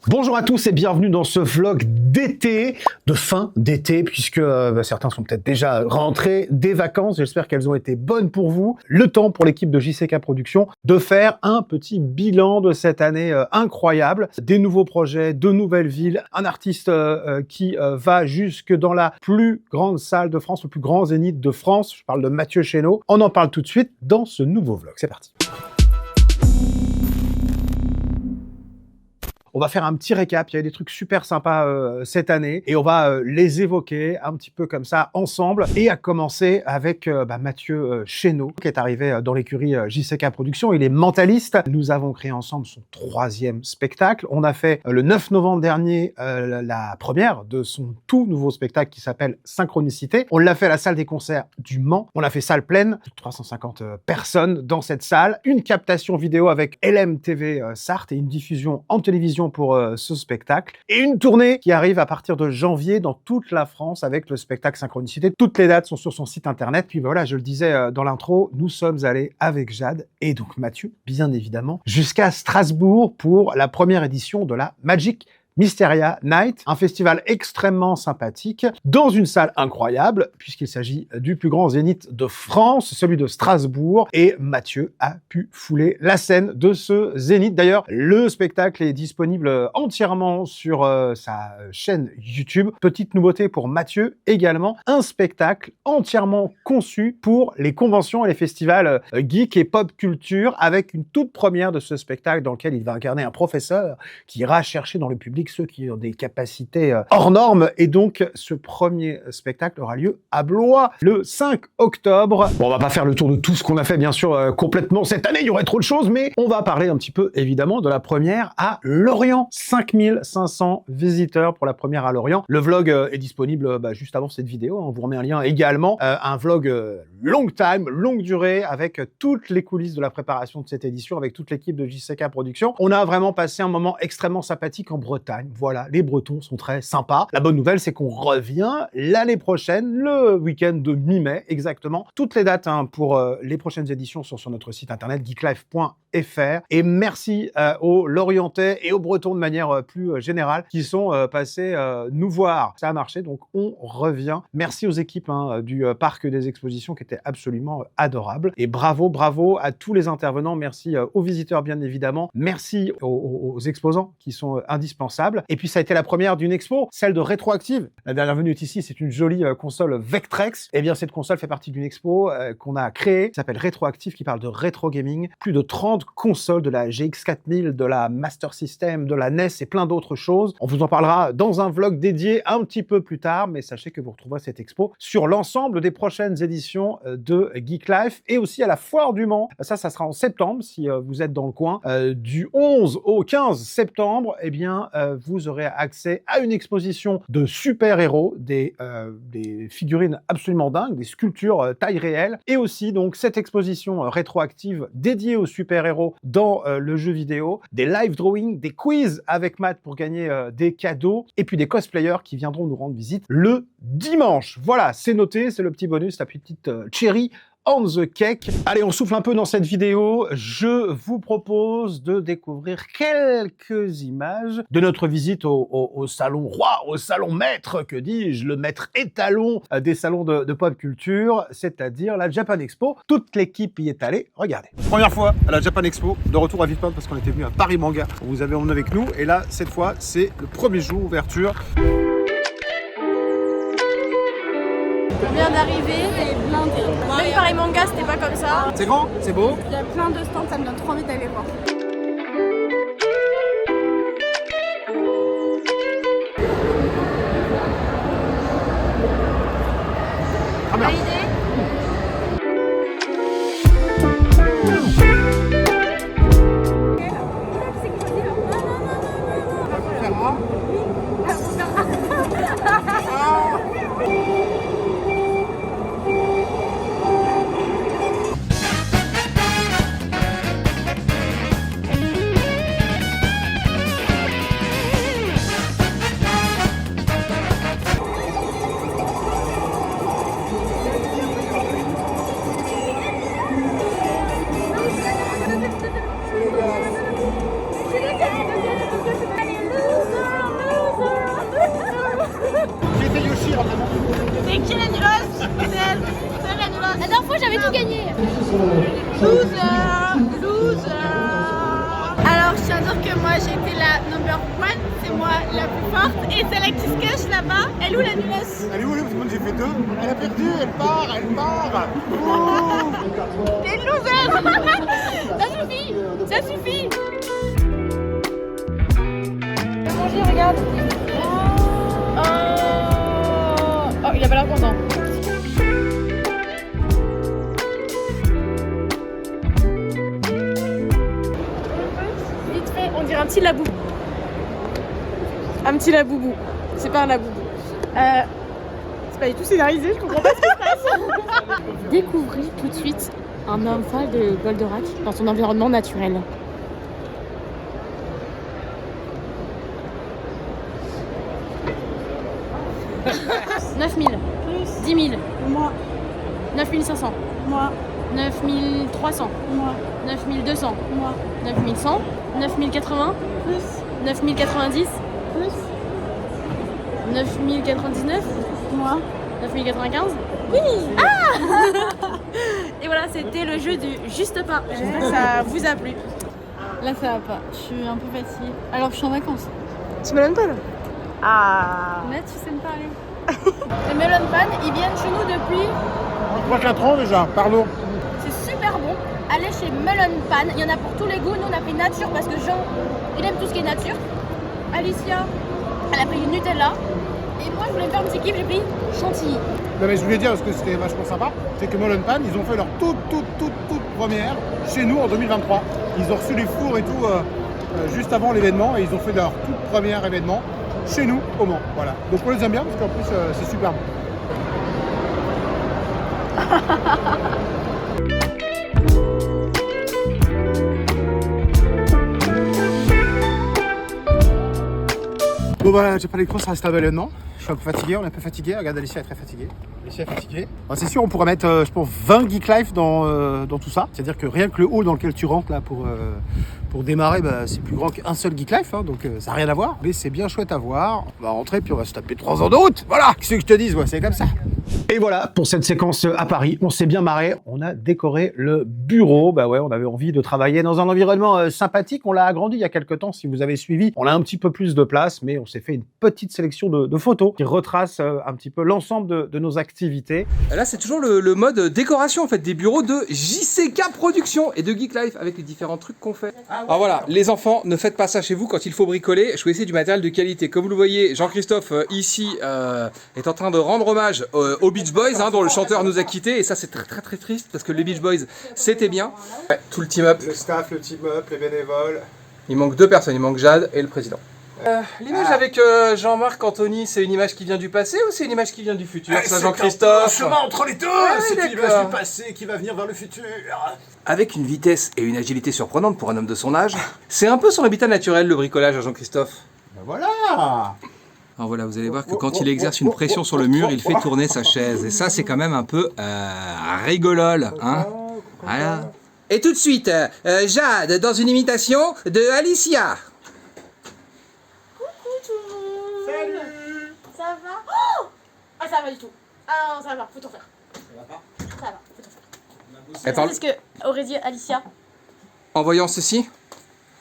Bonjour à tous et bienvenue dans ce vlog d'été, de fin d'été, puisque certains sont peut-être déjà rentrés des vacances. J'espère qu'elles ont été bonnes pour vous. Le temps pour l'équipe de JCK Productions de faire un petit bilan de cette année incroyable. Des nouveaux projets, de nouvelles villes, un artiste qui va jusque dans la plus grande salle de France, le plus grand zénith de France. Je parle de Mathieu Chénaud. On en parle tout de suite dans ce nouveau vlog. C'est parti. On va faire un petit récap, il y a des trucs super sympas cette année et on va les évoquer un petit peu comme ça ensemble et à commencer avec Mathieu Chénaud qui est arrivé dans l'écurie JCK Productions. Il est mentaliste. Nous avons créé ensemble son 3e spectacle. On a fait le 9 novembre dernier la première de son tout nouveau spectacle qui s'appelle Synchronicité. On l'a fait à la salle des concerts du Mans. On a fait salle pleine, 350 personnes dans cette salle. Une captation vidéo avec LMTV Sarthe et une diffusion en télévision pour ce spectacle. Et une tournée qui arrive à partir de janvier dans toute la France avec le spectacle Synchronicité. Toutes les dates sont sur son site internet. Puis voilà, je le disais dans l'intro, nous sommes allés avec Jade et donc Mathieu, bien évidemment, jusqu'à Strasbourg pour la première édition de la Magic Mysteria Night, un festival extrêmement sympathique, dans une salle incroyable, puisqu'il s'agit du plus grand zénith de France, celui de Strasbourg, et Mathieu a pu fouler la scène de ce zénith. D'ailleurs, le spectacle est disponible entièrement sur sa chaîne YouTube. Petite nouveauté pour Mathieu également, un spectacle entièrement conçu pour les conventions et les festivals geek et pop culture, avec une toute première de ce spectacle dans lequel il va incarner un professeur qui ira chercher dans le public ceux qui ont des capacités hors normes. Et donc, ce premier spectacle aura lieu à Blois le 5 octobre. Bon, on va pas faire le tour de tout ce qu'on a fait, bien sûr, complètement cette année. Il y aurait trop de choses, mais on va parler un petit peu, évidemment, de la première à Lorient. 5500 visiteurs pour la première à Lorient. Le vlog est disponible juste avant cette vidéo. On vous remet un lien également. Un vlog long time, longue durée, avec toutes les coulisses de la préparation de cette édition, avec toute l'équipe de JCK Productions. On a vraiment passé un moment extrêmement sympathique en Bretagne. Voilà, les Bretons sont très sympas. La bonne nouvelle, c'est qu'on revient l'année prochaine, le week-end de mi-mai, exactement. Toutes les dates pour les prochaines éditions sont sur notre site internet geeklife.fr. Et merci aux Lorientais et aux Bretons de manière plus générale qui sont passés nous voir. Ça a marché, donc on revient. Merci aux équipes du Parc des Expositions qui étaient absolument adorables. Et bravo, bravo à tous les intervenants. Merci aux visiteurs, bien évidemment. Merci aux exposants qui sont indispensables. Et puis ça a été la première d'une expo, celle de Rétroactive. La dernière venue ici, c'est une jolie console Vectrex. Et bien cette console fait partie d'une expo qu'on a créée, qui s'appelle Rétroactive, qui parle de rétro gaming. Plus de 30 consoles de la GX 4000, de la Master System, de la NES et plein d'autres choses. On vous en parlera dans un vlog dédié un petit peu plus tard, mais sachez que vous retrouverez cette expo sur l'ensemble des prochaines éditions de Geek Life et aussi à la Foire du Mans. Ça sera en septembre, si vous êtes dans le coin. Du 11 au 15 septembre, eh bien, vous aurez accès à une exposition de super-héros, des figurines absolument dingues, des sculptures taille réelle, et aussi donc cette exposition rétroactive dédiée aux super-héros dans le jeu vidéo, des live drawings, des quiz avec Matt pour gagner des cadeaux, et puis des cosplayers qui viendront nous rendre visite le dimanche. Voilà, c'est noté, c'est le petit bonus, la petite cherry on the cake. Allez, on souffle un peu dans cette vidéo. Je vous propose de découvrir quelques images de notre visite au salon roi, au salon maître, que dis-je, le maître étalon des salons de pop culture, c'est-à-dire la Japan Expo. Toute l'équipe y est allée. Regardez. Première fois à la Japan Expo, de retour à Villepinte parce qu'on était venu à Paris Manga. On vous avait emmené avec nous et là, cette fois, c'est le premier jour ouverture. On vient d'arriver, c'est blindé. Même Paris Manga, c'était pas comme ça. C'est grand, c'est beau. Il y a plein de stands, ça me donne trop envie d'aller voir. Ah bien. Qui est la nuleuse? C'est elle. C'est la nuleuse. La dernière fois, j'avais tout gagné. Loser. Alors, je tiens à dire que moi, j'étais la number one. C'est moi la plus forte. Et celle qui se cache là-bas, elle est où la nuleuse? Elle est où là? Parce que moi j'ai fait 2. Elle a perdu, elle part. T'es une loser. Ça suffit. Manger, regarde. Oh, il a pas l'air content. Vite fait, on dirait un petit laboubou. Un petit laboubou. C'est pas un laboubou. C'est pas du tout scénarisé, je comprends pas ce qui se passe. Découvrez tout de suite un homme fan de Goldorak dans son environnement naturel. « 9 000. Plus. 10 000. Moi. 9 500. Moi. 9 300. Moi. 9 200. Moi. 9 100. 9 080. Plus. 9 090. Plus. 9 099. Moi. 9 095. Oui. Ah. Et voilà, c'était le jeu du juste pas. J'espère que ça vous a plu. Là ça va pas, je suis un peu fatiguée. Alors je suis en vacances. Tu me donnes pas là? Ah. Là tu sais me parler. Les melon pan, ils viennent chez nous depuis 3-4 ans déjà, pardon. C'est super bon. Allez chez Melon Pan, il y en a pour tous les goûts. Nous on a pris nature parce que Jean, il aime tout ce qui est nature. Alicia, elle a pris le Nutella. Et moi je voulais me faire une petite kiff, j'ai pris chantilly. Non mais je voulais dire parce que c'était vachement sympa, c'est que Melon Pan, ils ont fait leur toute première chez nous en 2023. Ils ont reçu les fours et tout juste avant l'événement et ils ont fait leur tout premier événement chez nous au Mans. Voilà. Donc on les aime bien parce qu'en plus c'est super bon. Bon voilà, j'ai pas l'écran, ça reste un bel événement. Je suis un peu fatigué, on est un peu fatigué. Regarde, Alicia est très fatiguée. Alicia est fatiguée. Bon, c'est sûr, on pourrait mettre, je pense, 20 Geek Life dans tout ça. C'est-à-dire que rien que le hall dans lequel tu rentres là pour démarrer, bah, c'est plus grand qu'un seul Geek Life, hein, donc ça n'a rien à voir. Mais c'est bien chouette à voir. On va rentrer puis on va se taper 3 ans de route. Voilà, qu'est-ce que je te dise, ouais, c'est comme ça. Et voilà, pour cette séquence à Paris, on s'est bien marré. On a décoré le bureau. Bah ouais, on avait envie de travailler dans un environnement sympathique. On l'a agrandi il y a quelques temps, si vous avez suivi. On a un petit peu plus de place, mais on s'est fait une petite sélection de photos qui retracent un petit peu l'ensemble de nos activités. Là, c'est toujours le mode décoration en fait des bureaux de JCK Productions et de Geek Life avec les différents trucs qu'on fait. Alors voilà, les enfants, ne faites pas ça chez vous quand il faut bricoler. Choisissez du matériel de qualité. Comme vous le voyez, Jean-Christophe ici est en train de rendre hommage aux Beach Boys, hein, dont le chanteur nous a quittés. Et ça, c'est très triste parce que les Beach Boys, c'était bien. Ouais, tout le team-up. Le staff, le team-up, les bénévoles. Il manque 2 personnes, il manque Jade et le président. L'image avec Jean-Marc Anthony, c'est une image qui vient du passé ou c'est une image qui vient du futur? Ça, Jean-Christophe. C'est un chemin entre les deux. C'est une image du passé qui va venir vers le futur. Avec une vitesse et une agilité surprenantes pour un homme de son âge, c'est un peu son habitat naturel, le bricolage à Jean-Christophe. Ben voilà. Alors voilà, vous allez voir que quand il exerce une pression sur le mur, il fait tourner sa chaise. Et ça, c'est quand même un peu rigolol, hein. Voilà. Et tout de suite, Jade dans une imitation de Alicia. Salut. Ça va? Oh, ah, ça va du tout. Ah non, ça va, faut tout faire. Ça va, faut tout faire. Elle parle C'est ce que aurait dit Alicia. en voyant ceci,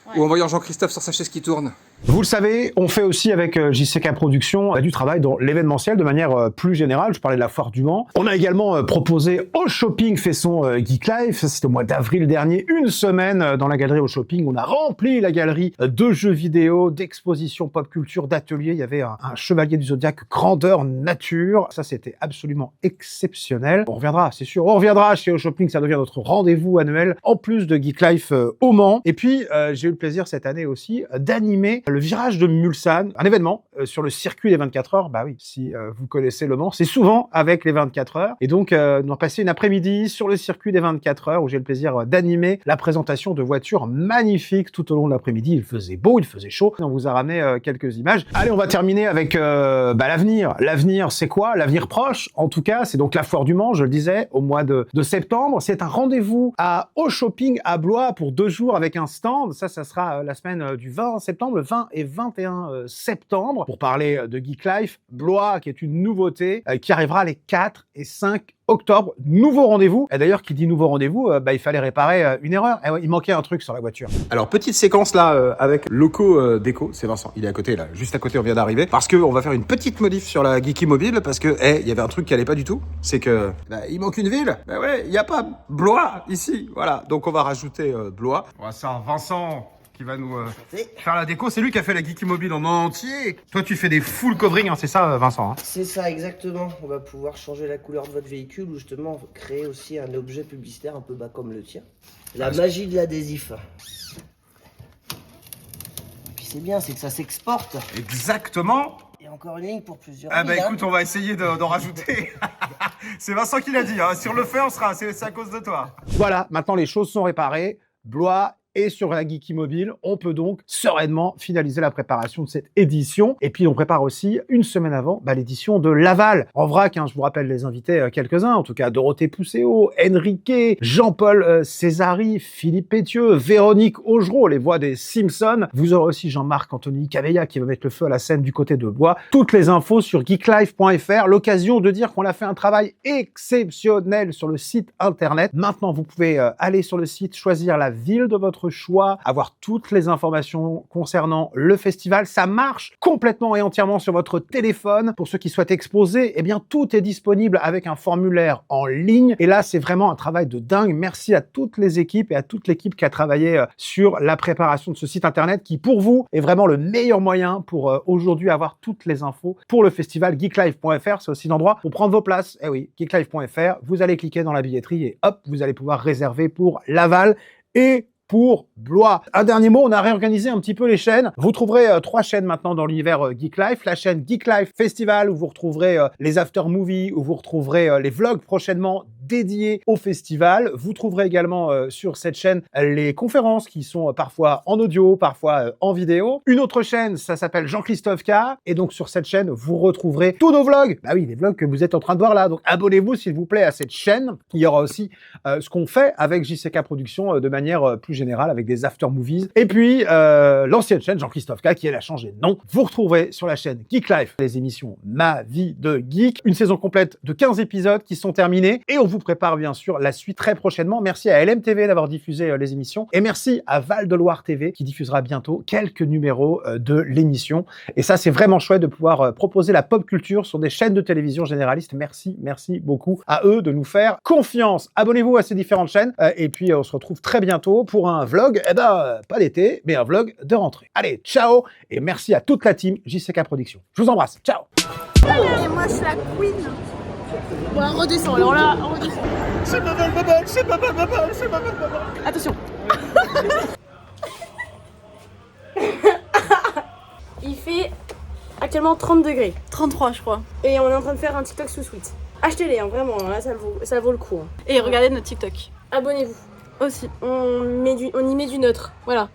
Ouais. ou en voyant Jean-Christophe sur sa chaise qui tourne. Vous le savez, on fait aussi avec JCK Productions du travail dans l'événementiel de manière plus générale. Je parlais de la foire du Mans. On a également proposé Au Shopping fait son Geek Life. C'était au mois d'avril dernier, une semaine dans la galerie Au Shopping. On a rempli la galerie de jeux vidéo, d'expositions pop culture, d'ateliers. Il y avait un chevalier du Zodiac grandeur nature. Ça, c'était absolument exceptionnel. On reviendra, c'est sûr. On reviendra chez Au Shopping. Ça devient notre rendez-vous annuel en plus de Geek Life au Mans. Et puis, j'ai eu le plaisir cette année aussi d'animer le virage de Mulsanne, un événement sur le circuit des 24 heures. Bah oui, si vous connaissez Le Mans, c'est souvent avec les 24 heures. Et donc, nous avons passé une après-midi sur le circuit des 24 heures où j'ai le plaisir d'animer la présentation de voitures magnifiques tout au long de l'après-midi. Il faisait beau, il faisait chaud. On vous a ramené quelques images. Allez, on va terminer avec l'avenir. L'avenir, c'est quoi? L'avenir proche, en tout cas, c'est donc la foire du Mans, je le disais, au mois de septembre. C'est un rendez-vous Au Shopping à Blois pour 2 jours avec un stand. Ça sera la semaine du 20 septembre, le 20 20 et 21 septembre pour parler de Geek Life, Blois, qui est une nouveauté, qui arrivera les 4 et 5 octobre. Nouveau rendez-vous. Et d'ailleurs, qui dit nouveau rendez-vous, il fallait réparer une erreur. Et ouais, il manquait un truc sur la voiture. Alors, petite séquence là avec Loco Déco. C'est Vincent. Il est à côté là. Juste à côté, on vient d'arriver. Parce qu'on va faire une petite modif sur la Geeky Mobile. Parce que, il y avait un truc qui allait pas du tout. C'est que, il manque une ville. Bah ouais, il n'y a pas Blois ici. Voilà. Donc, on va rajouter Blois. On va ça, Vincent qui va nous faire la déco. C'est lui qui a fait la Geeky Mobile en entier. Toi, tu fais des full covering, hein, c'est ça, Vincent, hein? C'est ça, exactement. On va pouvoir changer la couleur de votre véhicule ou justement créer aussi un objet publicitaire un peu bas comme le tien. La magie de l'adhésif. Et puis c'est bien, c'est que ça s'exporte. Exactement. Et encore une ligne pour plusieurs. Ah bah écoute, on va essayer d'en rajouter. C'est Vincent qui l'a dit, hein. Sur le fait, c'est à cause de toi. Voilà, maintenant les choses sont réparées. Blois et sur la Geeky Mobile, on peut donc sereinement finaliser la préparation de cette édition. Et puis on prépare aussi, une semaine avant, l'édition de Laval. En vrac, je vous rappelle les invités, quelques-uns, en tout cas Dorothée Pousseau, Enrique, Jean-Paul Césari, Philippe Pétieux, Véronique Augereau, les voix des Simpsons. Vous aurez aussi Jean-Marc Anthony Cavella qui va mettre le feu à la scène du côté de Blois. Toutes les infos sur geeklife.fr. L'occasion de dire qu'on a fait un travail exceptionnel sur le site internet. Maintenant, vous pouvez aller sur le site, choisir la ville de votre choix, avoir toutes les informations concernant le festival. Ça marche complètement et entièrement sur votre téléphone. Pour ceux qui souhaitent exposer, eh bien, tout est disponible avec un formulaire en ligne. Et là, c'est vraiment un travail de dingue. Merci à toutes les équipes et à toute l'équipe qui a travaillé sur la préparation de ce site internet qui, pour vous, est vraiment le meilleur moyen pour aujourd'hui avoir toutes les infos pour le festival. Geeklife.fr, c'est aussi l'endroit pour prendre vos places. Eh oui, geeklife.fr, vous allez cliquer dans la billetterie et hop, vous allez pouvoir réserver pour Laval et pour Blois. Un dernier mot, on a réorganisé un petit peu les chaînes. Vous trouverez 3 chaînes maintenant dans l'univers Geek Life. La chaîne Geek Life Festival, où vous retrouverez les after movies, où vous retrouverez les vlogs prochainement dédiés au festival. Vous trouverez également sur cette chaîne les conférences qui sont parfois en audio, parfois en vidéo. Une autre chaîne, ça s'appelle Jean-Christophe K. Et donc sur cette chaîne, vous retrouverez tous nos vlogs. Bah oui, les vlogs que vous êtes en train de voir là. Donc abonnez-vous s'il vous plaît à cette chaîne. Il y aura aussi ce qu'on fait avec JCK Productions de manière plus générale avec des after movies. Et puis l'ancienne chaîne Jean-Christophe K qui elle a changé de nom. Vous retrouverez sur la chaîne Geek Life les émissions Ma vie de geek. Une saison complète de 15 épisodes qui sont terminés. Et on vous prépare bien sûr la suite très prochainement. Merci à LMTV d'avoir diffusé les émissions et merci à Val de Loire TV qui diffusera bientôt quelques numéros de l'émission. Et ça, c'est vraiment chouette de pouvoir proposer la pop culture sur des chaînes de télévision généralistes. Merci beaucoup à eux de nous faire confiance. Abonnez-vous à ces différentes chaînes et puis on se retrouve très bientôt pour un vlog, pas d'été, mais un vlog de rentrée. Allez, ciao et merci à toute la team JCK Productions. Je vous embrasse. Ciao. Et moi, je suis la queen. Ouais, on redescend, alors là, on redescend. C'est ma balle, c'est ma balle. Attention. Il fait actuellement 30 degrés. 33, je crois. Et on est en train de faire un TikTok sous sweat. Achetez-les, vraiment, là ça vaut le coup. Et regardez notre TikTok. Abonnez-vous. Aussi. On y met du neutre. Voilà.